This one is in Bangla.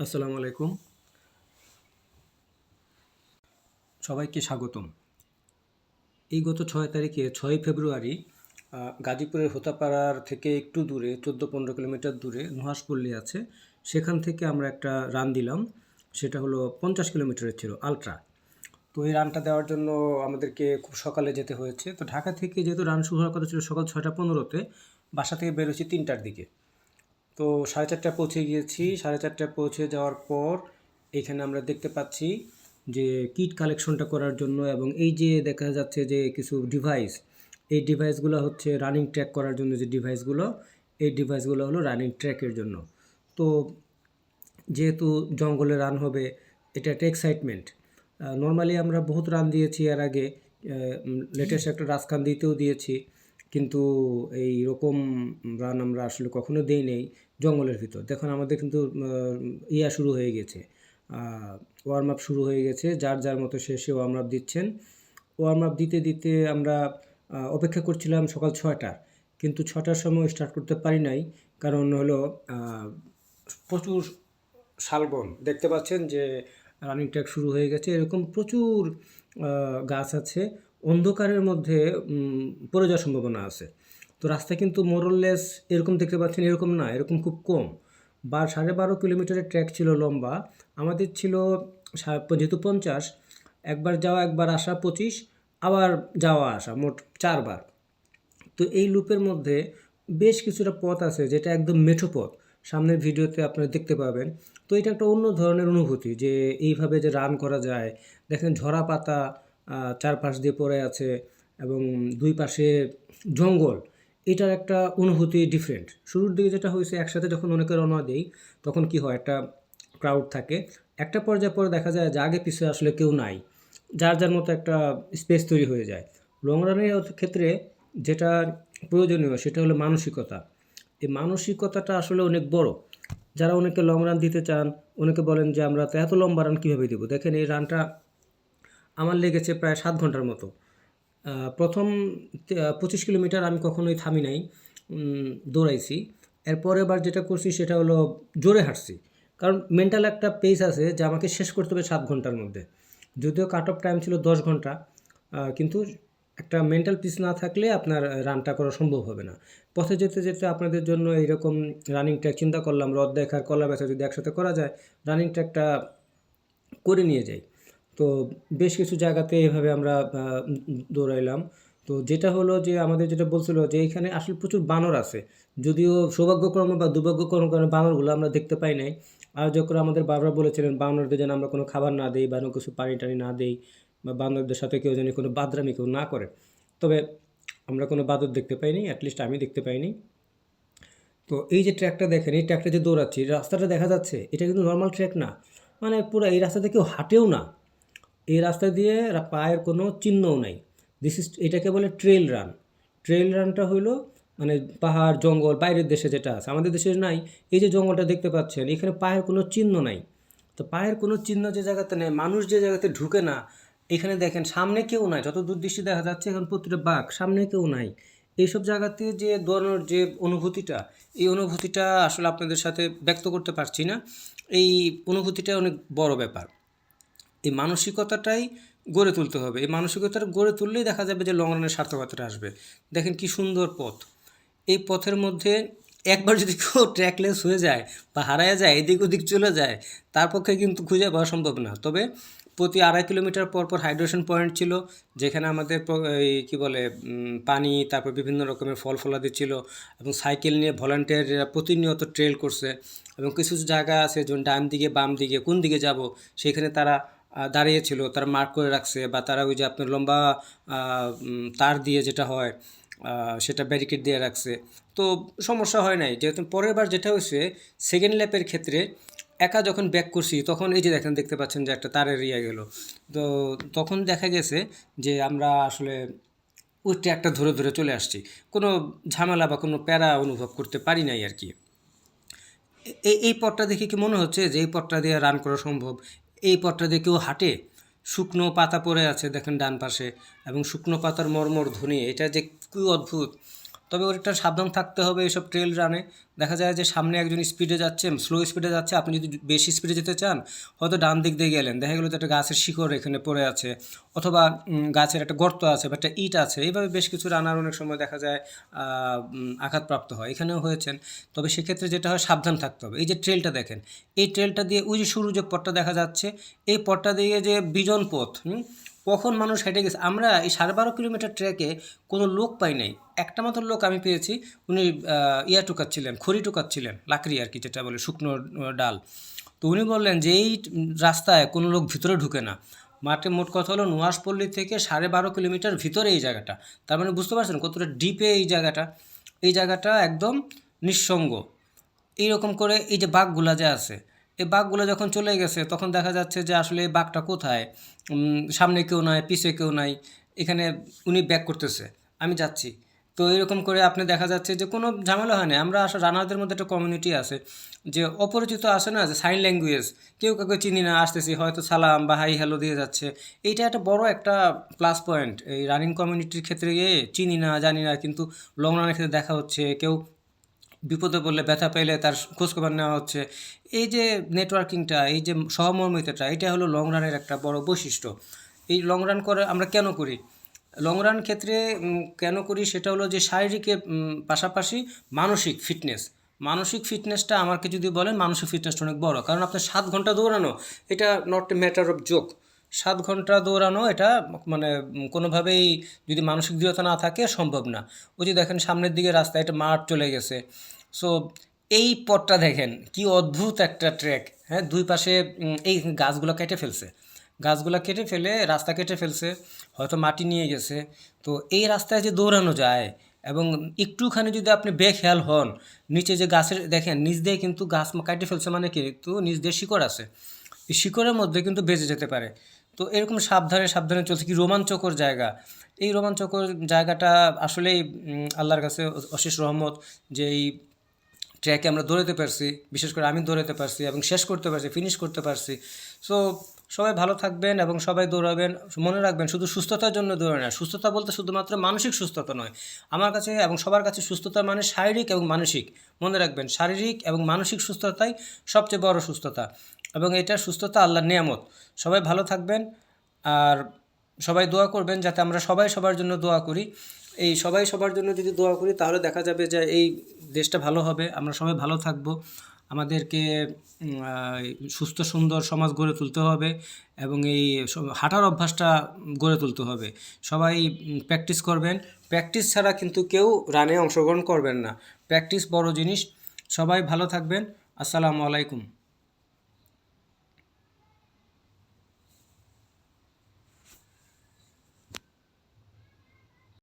আসসালামু আলাইকুম। সবাইকে স্বাগতম। এই গত ৬ তারিখে ৬ই ফেব্রুয়ারি গাজীপুরের হোতাপাড়ার থেকে একটু দূরে ১৪-১৫ কিলোমিটার দূরে নুহাশপল্লী আছে। সেখান থেকে আমরা একটা রান দিলাম। সেটা হলো ৫০ কিলোমিটারের ছিল আল্ট্রা। তো এই রানটা দেওয়ার জন্য আমাদেরকে খুব সকালে যেতে হয়েছে। তো ঢাকা থেকে যেহেতু রান শুরু হওয়ার কথা ছিল সকাল ৬টা ১৫-তে, বাসা থেকে বেরোচ্ছি ৩টার দিকে। তো 4:30টায় পৌঁছে গিয়েছি। 4:30টায় পৌঁছে যাওয়ার পর এখানে আমরা দেখতে পাচ্ছি যে কিট কালেকশনটা করার জন্য, এবং এই যে দেখা যাচ্ছে যে কিছু ডিভাইস, এই ডিভাইসগুলো হচ্ছে রানিং ট্র্যাক করার জন্য। যে ডিভাইসগুলো, এই ডিভাইসগুলো হলো রানিং ট্র্যাকের জন্য। তো যেহেতু জঙ্গলে রান হবে, এটা একটা এক্সাইটমেন্ট। নর্মালি আমরা বহুত রান দিয়েছি এর আগে, লেটেস্ট একটা রাজকান্দিতেও দিয়েছি, কিন্তু এই রকম রান আমরা আসলে কখনো দেই নেই জঙ্গলের ভিতর। দেখুন আমাদের কিন্তু ইয়া শুরু হয়ে গেছে, ওয়ার্ম আপ শুরু হয়ে গেছে, যার যার মতো সে ওয়ার্ম আপ দিচ্ছেন। ওয়ার্ম আপ দিতে দিতে আমরা অপেক্ষা করছিলাম সকাল 6টার, কিন্তু 6টার সময় স্টার্ট করতে পারি নাই। কারণ হলো প্রচুর শালবন, দেখতে পাচ্ছেন যে রানিং ট্র্যাক শুরু হয়ে গেছে, এরকম প্রচুর গাছ আছে। অন্ধকারের মধ্যে পড়ে যাওয়ার সম্ভাবনা আছে। তো রাস্তা কিন্তু মোরললেস এরকম দেখতে পাচ্ছেন, এরকম না, এরকম খুব কম। 12.5 কিলোমিটারের ট্র্যাক ছিল লম্বা। আমাদের ছিল যেহেতু 50, একবার যাওয়া একবার আসা 25, আবার যাওয়া আসা মোট 4বার। তো এই লুপের মধ্যে বেশ কিছুটা পথ আছে যেটা একদম মেঠো পথ, সামনের ভিডিওতে আপনারা দেখতে পাবেন। তো এটা একটা অন্য ধরনের অনুভূতি যে এইভাবে যে রান করা যায়। দেখেন ঝরা পাতা চারপাশ দিয়ে পড়ে আছে, এবং দুই পাশে জঙ্গল। এটার একটা অনুভূতি ডিফারেন্ট। শুরুর দিকে যেটা হয়েছে, একসাথে যখন অনেকে রওনা দেই তখন কি হয়, একটা ক্রাউড থাকে। একটা পর্যায়ে পরে দেখা যায় যে আগে পিছিয়ে আসলে কেউ নাই, যার যার মতো একটা স্পেস তৈরি হয়ে যায়। লং রানের ক্ষেত্রে যেটা প্রয়োজনীয় সেটা হলো মানসিকতা। এই মানসিকতাটা আসলে অনেক বড়। যারা অনেকে লং রান দিতে চান, অনেকে বলেন যে আমরা তো এত লম্বা রান কীভাবে দেবো। দেখেন এই রানটা আমার লেগেছে প্রায় 7 ঘন্টার মতো। প্রথম 25 কিলোমিটার আমি কখনোই থামি নাই, দৌড়াইছি। এরপরে এবার যেটা করছি সেটা হলো জোরে হাঁটছি, কারণ মেন্টাল একটা পেস আছে যে আমাকে শেষ করতে হবে 7 ঘন্টার মধ্যে। যদিও কাট অফ টাইম ছিল 10 ঘন্টা, কিন্তু একটা মেন্টাল পিস না থাকলে আপনার রানটা করা সম্ভব হবে না। পথে যেতে যেতে আপনাদের জন্য এইরকম রানিং ট্র্যাক চিন্তা করলাম, রদ দেখার কলা বেচা যদি একসাথে করা যায়, রানিং ট্র্যাকটা করে নিয়ে যাই। তো বেশ কিছু জায়গাতে এভাবে আমরা দৌড়াইলাম। তো যেটা হলো যে আমাদের যেটা বলছিল যে এইখানে আসলে প্রচুর বানর আছে, যদিও সৌভাগ্যক্রমে বা দুর্ভাগ্যক্রমে বানরগুলো আমরা দেখতে পাই নাই। আয়োজকরা আমাদের বারবার বলেছিলেন বানরদের যেন আমরা কোনো খাবার না দিই বা কিছু পানি টানি না দিই, বা বানরদের সাথে কেউ যেন কোনো বাদরামি কেউ না করে। তবে আমরা কোনো বাদর দেখতে পাইনি, অ্যাটলিস্ট আমি দেখতে পাইনি। তো এই যে ট্র্যাকটা দেখেন, এই ট্র্যাকটা যে দৌড়াচ্ছি, রাস্তাটা দেখা যাচ্ছে, এটা কিন্তু নর্মাল ট্র্যাক না। মানে পুরো এই রাস্তাতে কেউ হাঁটেও না, এই রাস্তা দিয়ে পায়ের কোনো চিহ্নও নাই। এটাকে বলে ট্রেল রান। ট্রেল রানটা হইলো মানে পাহাড় জঙ্গল বাইরের দেশে যেটা আছে, আমাদের দেশে নাই। এই যে জঙ্গলটা দেখতে পাচ্ছেন, এখানে পায়ের কোনো চিহ্ন নাই। তো পায়ের কোনো চিহ্ন যে জায়গাতে নেই, মানুষ যে জায়গাতে ঢুকে না, এখানে দেখেন সামনে কেউ নাই, যত দূর দৃষ্টি দেখা যাচ্ছে এখন প্রতিটা বাঘ, সামনে কেউ নাই। এইসব জায়গাতে যে দৌড়ানোর যে অনুভূতিটা, এই অনুভূতিটা আসলে আপনাদের সাথে ব্যক্ত করতে পারছি না। এই অনুভূতিটা অনেক বড় ব্যাপার। এই মানসিকতাটাই গড়ে তুলতে হবে। এই মানসিকতাটা গড়ে তুললেই দেখা যাবে যে লং রানের সার্থকতাটা আসবে। দেখেন কি সুন্দর পথ। এই পথের মধ্যে একবার যদি কেউ ট্র্যাকলেস হয়ে যায় বা হারায় যায়, এদিক ওদিক চলে যায়, তার পক্ষে কিন্তু খুঁজে পাওয়া সম্ভব না। তবে প্রতি 2.5 কিলোমিটার পর পর হাইড্রেশন পয়েন্ট ছিল, যেখানে আমাদের এই কী বলে পানি, তারপর বিভিন্ন রকমের ফল ফলাদি ছিল, এবং সাইকেল নিয়ে ভলান্টিয়াররা প্রতিনিয়ত ট্রেল করছে। এবং কিছু কিছু জায়গা আছে যেমন ডান দিকে বাম দিকে কোন দিকে যাব, সেখানে তারা দাঁড়িয়েছিল, তারা মার্ক করে রাখছে, বা তারা ওই যে আপনার লম্বা তার দিয়ে যেটা হয় সেটা ব্যারিকেড দিয়ে রাখছে। তো সমস্যা হয় নাই। যেহেতু পরের বার যেটা হয়েছে, সেকেন্ড ল্যাপের ক্ষেত্রে একা যখন ব্যাক করছি, তখন এই যে দেখতে পাচ্ছেন যে একটা তারের ইয়ে গেল। তো তখন দেখা গেছে যে আমরা আসলে ওই ট্র্যাকটা ধরে ধরে চলে আসছি, কোনো ঝামেলা বা কোনো প্যারা অনুভব করতে পারি নাই আর কি। এই পথটা দেখে কি মনে হচ্ছে যে এই পথটা দিয়ে রান করা সম্ভব? এই পথটা দিয়ে কেউ হাঁটে? শুকনো পাতা পড়ে আছে দেখেন ডান পাশে, এবং শুকনো পাতার মর্মর ধ্বনি, এটা যে কী অদ্ভুত। তবে ওর একটা সাবধান থাকতে হবে এইসব ট্রেল রানে। দেখা যায় যে সামনে একজন স্পিডে যাচ্ছে, স্লো স্পিডে যাচ্ছে, আপনি যদি বেশি স্পিডে যেতে চান হয়তো ডান দিক দিয়ে গেলেন, দেখা গেলো যে একটা গাছের শিকড় এখানে পড়ে আছে, অথবা গাছের একটা গর্ত আছে বা একটা ইট আছে, এইভাবে বেশ কিছু রানার অনেক সময় দেখা যায় আঘাতপ্রাপ্ত হয়, এখানেও হয়েছেন। তবে সেক্ষেত্রে যেটা হয় সাবধান থাকতে হবে। এই যে ট্রেলটা দেখেন, এই ট্রেলটা দিয়ে ওই যে শুরু যে পথটা দেখা যাচ্ছে, এই পথটা দিয়ে যে বিজন পথ, কখন মানুষ হেঁটে গেছে। আমরা এই 12.5 কিলোমিটার ট্র্যাকে কোনো লোক পাই নাই, একটা মাত্র লোক আমি পেয়েছি, উনি টুকাচ্ছিলেন, খড়ি টুকাচ্ছিলেন, লাকড়ি আর কি যেটা বলে, শুকনো ডাল। তো উনি বললেন যে এই রাস্তায় কোনো লোক ভিতরে ঢুকে না। মাঠে মোট কথা হলো নুহাশপল্লী থেকে 12.5 কিলোমিটার ভিতরে এই জায়গাটা। তার মানে বুঝতে পারছেন কতটা ডিপে এই জায়গাটা। এই জায়গাটা একদম নিঃসঙ্গ। এইরকম করে এই যে বাঘগুলা যে আছে, এই বাঘগুলো যখন চলে গেছে তখন দেখা যাচ্ছে যে আসলে এই বাঘটা কোথায়, সামনে কেউ নাই, পিছে কেউ নাই, এখানে উনি ব্যাক করতেছে, আমি যাচ্ছি। তো এরকম করে আপনি দেখা যাচ্ছে যে কোনো ঝামেলা হয় না। আমরা আসলে রানারদের মধ্যে একটা কমিউনিটি আছে যে অপরিচিত আসে না, যে সাইন ল্যাঙ্গুয়েজ, কেউ কাউকে চিনি না, আসতেছি হয়তো সালাম বা হাই হ্যালো দিয়ে যাচ্ছে। এইটা একটা বড় একটা প্লাস পয়েন্ট এই রানিং কমিউনিটির ক্ষেত্রে। গিয়ে চিনি না জানি না, কিন্তু লং রানের ক্ষেত্রে দেখা হচ্ছে, কেউ বিপদে পড়লে ব্যথা পেলে তার খোঁজখবর নেওয়া হচ্ছে। এই যে নেটওয়ার্কিংটা, এই যে সহমর্মিতাটা, এটা হলো লং রানের একটা বড় বৈশিষ্ট্য। এই লং রান করে আমরা কেন করি? লং রান ক্ষেত্রে কেন করি সেটা হলো যে শারীরিকের পাশাপাশি মানসিক ফিটনেস। মানসিক ফিটনেসটা আমাকে যদি বলেন, মানসিক ফিটনেসটা অনেক বড়, কারণ আপনার 7 ঘন্টা দৌড়ানো এটা not a matter of joke. 7 ঘন্টা দৌড়ানো এটা মানে কোনোভাবেই যদি মানসিক দৃঢ়তা না থাকে সম্ভব না। ওই যে দেখেন সামনের দিকে রাস্তা, একটা মাঠ চলে গেছে। সো এই পথটা দেখেন কি অদ্ভুত একটা ট্র্যাক, হ্যাঁ, দুই পাশে এই গাছগুলো কেটে ফেলছে, গাছগুলো কেটে ফেলে রাস্তা কেটে ফেলছে, হয়তো মাটি নিয়ে গেছে। তো এই রাস্তায় যে দৌড়ানো যায়, এবং একটুখানি যদি আপনি বেখেয়াল হন, নিচে যে গাছের দেখেন নিচ দিয়ে কিন্তু গাছ কাটে ফেলছে, মানে কিন্তু নিচ দিয়ে শিকড় আছে, এই শিকড়ের মধ্যে কিন্তু বেঁচে যেতে পারে। তো এরকম সাবধানে সাবধানে চলছে, কি রোমাঞ্চকর জায়গা। এই রোমাঞ্চকর জায়গাটা আসলেই আল্লাহর কাছে অশেষ রহমত যে এই ট্র্যাকে আমরা দৌড়াতে পারছি, বিশেষ করে আমি দৌড়াতে পারছি এবং শেষ করতে পারছি, ফিনিশ করতে পারছি। সো সবাই ভালো থাকবেন এবং সবাই দৌড়াবেন। মনে রাখবেন শুধু সুস্থতার জন্য দৌড়ে না, সুস্থতা বলতে শুধুমাত্র মানসিক সুস্থতা নয়। আমার কাছে এবং সবার কাছে সুস্থতা মানে শারীরিক এবং মানসিক। মনে রাখবেন শারীরিক এবং মানসিক সুস্থতাই সবচেয়ে বড় সুস্থতা, এবং এটা সুস্থতা আল্লাহর নিয়ামত। সবাই ভালো থাকবেন, আর সবাই দোয়া করবেন যাতে আমরা সবাই সবার জন্য দোয়া করি। এই সবাই সবার জন্য যদি দোয়া করি তাহলে দেখা যাবে যে এই দেশটা ভালো হবে, আমরা সবাই ভালো থাকব। আমাদেরকে সুস্থ সুন্দর সমাজ গড়ে তুলতে হবে, এবং এই হাঁটার অভ্যাসটা গড়ে তুলতে হবে। সবাই প্র্যাকটিস করবেন, প্র্যাকটিস ছাড়া কিন্তু কেউ রানে অংশগ্রহণ করবেন না। প্র্যাকটিস বড় জিনিস। সবাই ভালো থাকবেন। আসসালামু আলাইকুম।